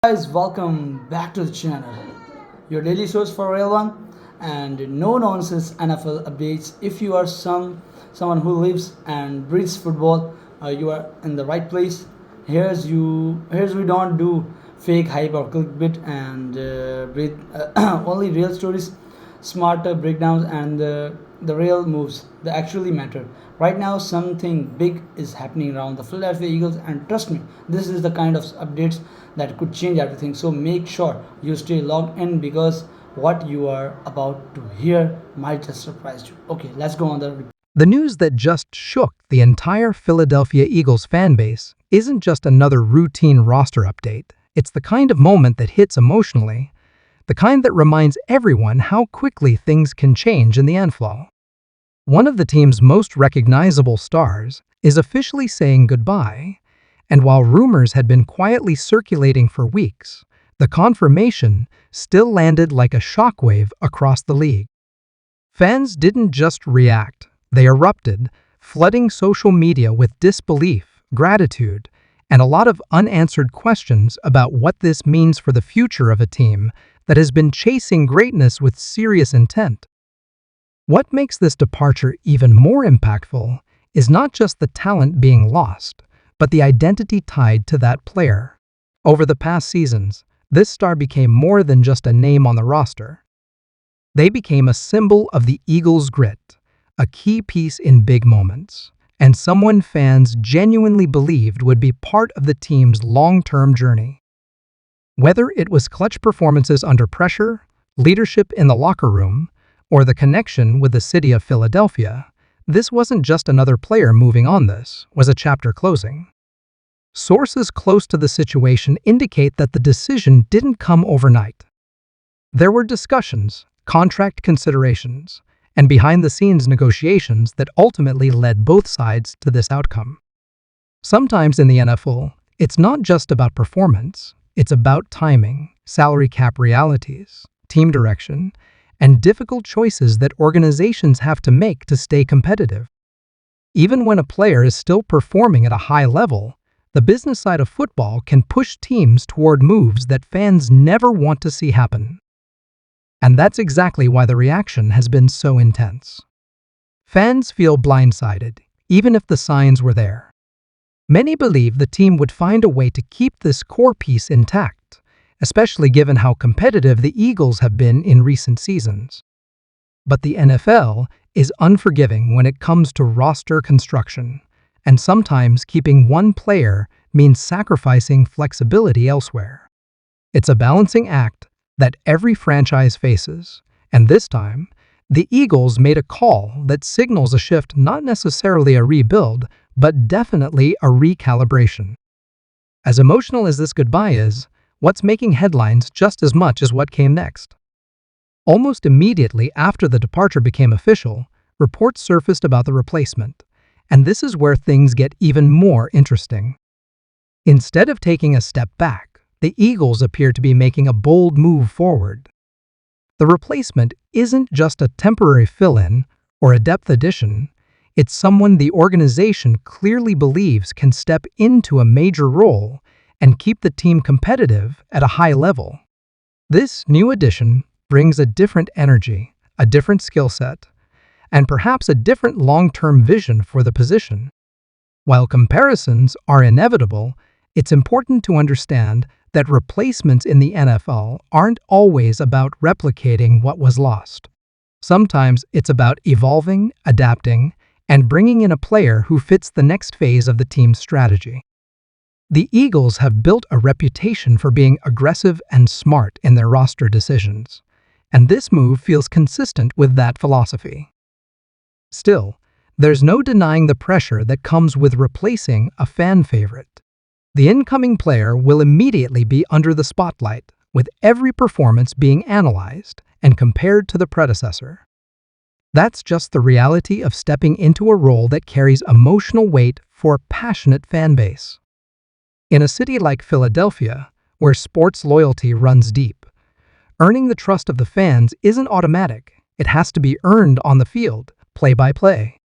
Guys, welcome back to the channel. Your daily source for real one and no nonsense NFL updates. If you are someone who lives and breathes football, you are in the right place. Here's we don't do fake hype or clickbait and breathe only real stories, smarter breakdowns and the real moves that actually matter. Right now, something big is happening around the Philadelphia Eagles, and trust me, this is the kind of updates that could change everything. So make sure you stay logged in because what you are about to hear might just surprise you. Okay, let's go on the. The news that just shook the entire Philadelphia Eagles fan base isn't just another routine roster update. It's the kind of moment that hits emotionally, the kind that reminds everyone how quickly things can change in the NFL. One of the team's most recognizable stars is officially saying goodbye, and while rumors had been quietly circulating for weeks, the confirmation still landed like a shockwave across the league. Fans didn't just react, they erupted, flooding social media with disbelief, gratitude, and a lot of unanswered questions about what this means for the future of a team that has been chasing greatness with serious intent. What makes this departure even more impactful is not just the talent being lost, but the identity tied to that player. Over the past seasons, this star became more than just a name on the roster. They became a symbol of the Eagles' grit, a key piece in big moments, and someone fans genuinely believed would be part of the team's long-term journey. Whether it was clutch performances under pressure, leadership in the locker room, or the connection with the city of Philadelphia, this wasn't just another player moving on, this was a chapter closing. Sources close to the situation indicate that the decision didn't come overnight. There were discussions, contract considerations, and behind-the-scenes negotiations that ultimately led both sides to this outcome. Sometimes in the NFL, it's not just about performance, it's about timing, salary cap realities, team direction, and difficult choices that organizations have to make to stay competitive. Even when a player is still performing at a high level, the business side of football can push teams toward moves that fans never want to see happen. And that's exactly why the reaction has been so intense. Fans feel blindsided, even if the signs were there. Many believe the team would find a way to keep this core piece intact, especially given how competitive the Eagles have been in recent seasons. But the NFL is unforgiving when it comes to roster construction, and sometimes keeping one player means sacrificing flexibility elsewhere. It's a balancing act that every franchise faces, and this time, the Eagles made a call that signals a shift, not necessarily a rebuild, but definitely a recalibration. As emotional as this goodbye is, what's making headlines just as much as what came next? Almost immediately after the departure became official, reports surfaced about the replacement, and this is where things get even more interesting. Instead of taking a step back, the Eagles appear to be making a bold move forward. The replacement isn't just a temporary fill-in or a depth addition, it's someone the organization clearly believes can step into a major role and keep the team competitive at a high level. This new addition brings a different energy, a different skill set, and perhaps a different long-term vision for the position. While comparisons are inevitable, it's important to understand that replacements in the NFL aren't always about replicating what was lost. Sometimes it's about evolving, adapting, and bringing in a player who fits the next phase of the team's strategy. The Eagles have built a reputation for being aggressive and smart in their roster decisions, and this move feels consistent with that philosophy. Still, there's no denying the pressure that comes with replacing a fan favorite. The incoming player will immediately be under the spotlight, with every performance being analyzed and compared to the predecessor. That's just the reality of stepping into a role that carries emotional weight for a passionate fan base. In a city like Philadelphia, where sports loyalty runs deep, earning the trust of the fans isn't automatic. It has to be earned on the field, play by play.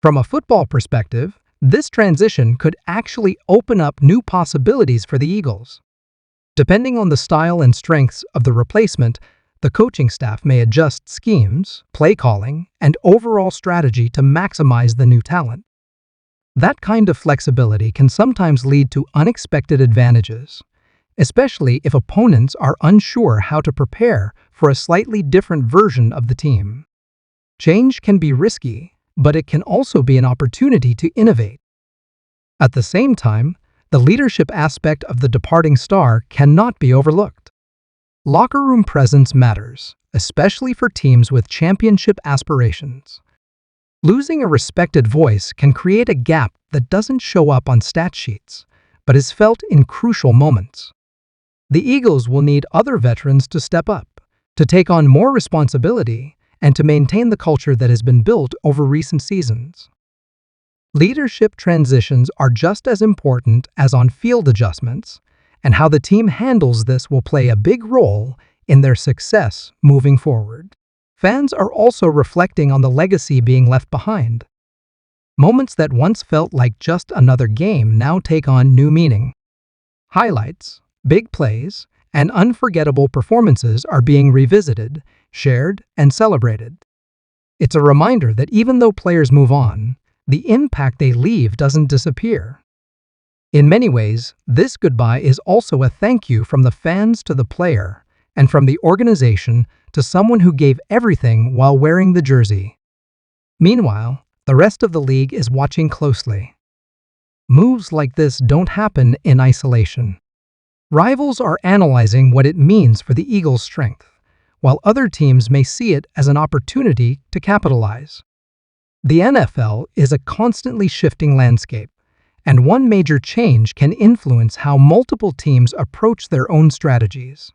From a football perspective, this transition could actually open up new possibilities for the Eagles. Depending on the style and strengths of the replacement, the coaching staff may adjust schemes, play calling, and overall strategy to maximize the new talent. That kind of flexibility can sometimes lead to unexpected advantages, especially if opponents are unsure how to prepare for a slightly different version of the team. Change can be risky, but it can also be an opportunity to innovate. At the same time, the leadership aspect of the departing star cannot be overlooked. Locker room presence matters, especially for teams with championship aspirations. Losing a respected voice can create a gap that doesn't show up on stat sheets, but is felt in crucial moments. The Eagles will need other veterans to step up, to take on more responsibility, and to maintain the culture that has been built over recent seasons. Leadership transitions are just as important as on-field adjustments, and how the team handles this will play a big role in their success moving forward. Fans are also reflecting on the legacy being left behind. Moments that once felt like just another game now take on new meaning. Highlights, big plays, and unforgettable performances are being revisited, shared, and celebrated. It's a reminder that even though players move on, the impact they leave doesn't disappear. In many ways, this goodbye is also a thank you from the fans to the player, and from the organization to someone who gave everything while wearing the jersey. Meanwhile, the rest of the league is watching closely. Moves like this don't happen in isolation. Rivals are analyzing what it means for the Eagles' strength, while other teams may see it as an opportunity to capitalize. The NFL is a constantly shifting landscape, and one major change can influence how multiple teams approach their own strategies.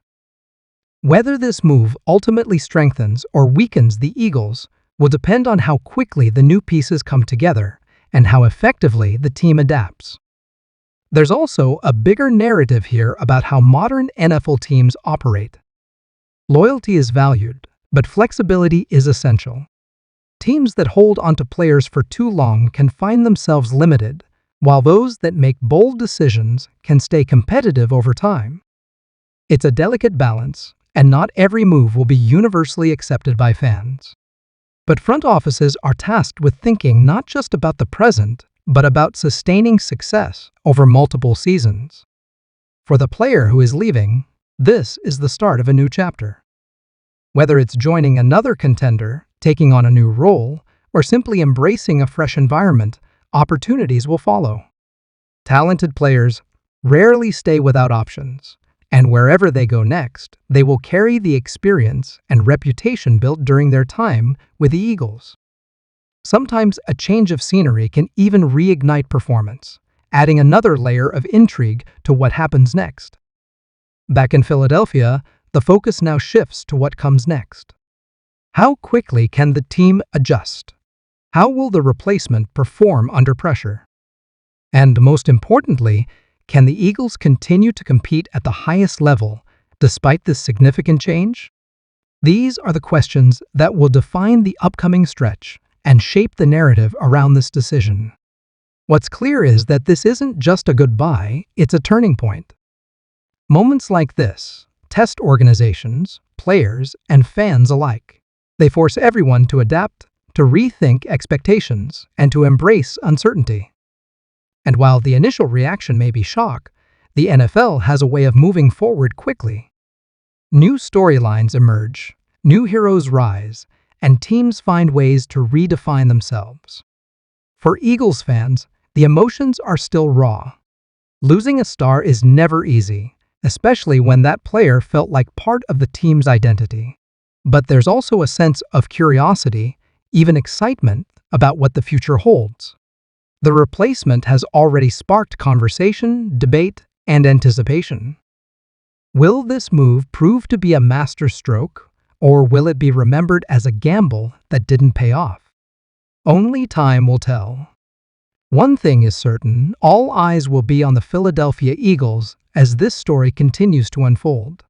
Whether this move ultimately strengthens or weakens the Eagles will depend on how quickly the new pieces come together and how effectively the team adapts. There's also a bigger narrative here about how modern NFL teams operate. Loyalty is valued, but flexibility is essential. Teams that hold onto players for too long can find themselves limited, while those that make bold decisions can stay competitive over time. It's a delicate balance, and not every move will be universally accepted by fans. But front offices are tasked with thinking not just about the present, but about sustaining success over multiple seasons. For the player who is leaving, this is the start of a new chapter. Whether it's joining another contender, taking on a new role, or simply embracing a fresh environment, opportunities will follow. Talented players rarely stay without options, and wherever they go next, they will carry the experience and reputation built during their time with the Eagles. Sometimes a change of scenery can even reignite performance, adding another layer of intrigue to what happens next. Back in Philadelphia, the focus now shifts to what comes next. How quickly can the team adjust? How will the replacement perform under pressure? And most importantly, can the Eagles continue to compete at the highest level despite this significant change? These are the questions that will define the upcoming stretch and shape the narrative around this decision. What's clear is that this isn't just a goodbye, it's a turning point. Moments like this test organizations, players, and fans alike. They force everyone to adapt, to rethink expectations, and to embrace uncertainty. And while the initial reaction may be shock, the NFL has a way of moving forward quickly. New storylines emerge, new heroes rise, and teams find ways to redefine themselves. For Eagles fans, the emotions are still raw. Losing a star is never easy, especially when that player felt like part of the team's identity. But there's also a sense of curiosity, even excitement, about what the future holds. The replacement has already sparked conversation, debate, and anticipation. Will this move prove to be a masterstroke, or will it be remembered as a gamble that didn't pay off? Only time will tell. One thing is certain, all eyes will be on the Philadelphia Eagles as this story continues to unfold.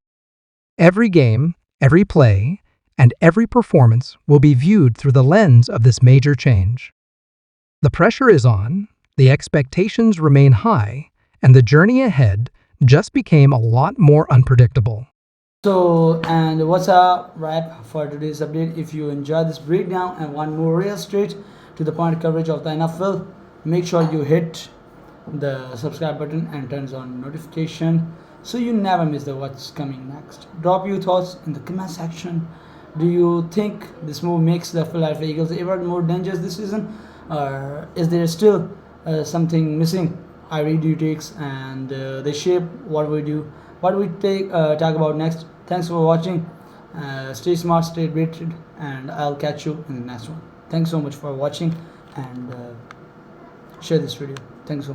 Every game, every play, and every performance will be viewed through the lens of this major change. The pressure is on, the expectations remain high, and the journey ahead, just became a lot more unpredictable. So, and what's a wrap for today's update? If you enjoyed this breakdown and want more real straight to the point coverage of the NFL, make sure you hit the subscribe button and turns on notification so you never miss the what's coming next. Drop your thoughts in the comment section. Do you think this move makes the Philadelphia Eagles ever more dangerous this season, or is there still something missing? I read your takes and they shape what we do, what we talk about next. Thanks for watching. Stay smart, stay rated, and I'll catch you in the next one. Thanks so much for watching and share this video. Thanks so much.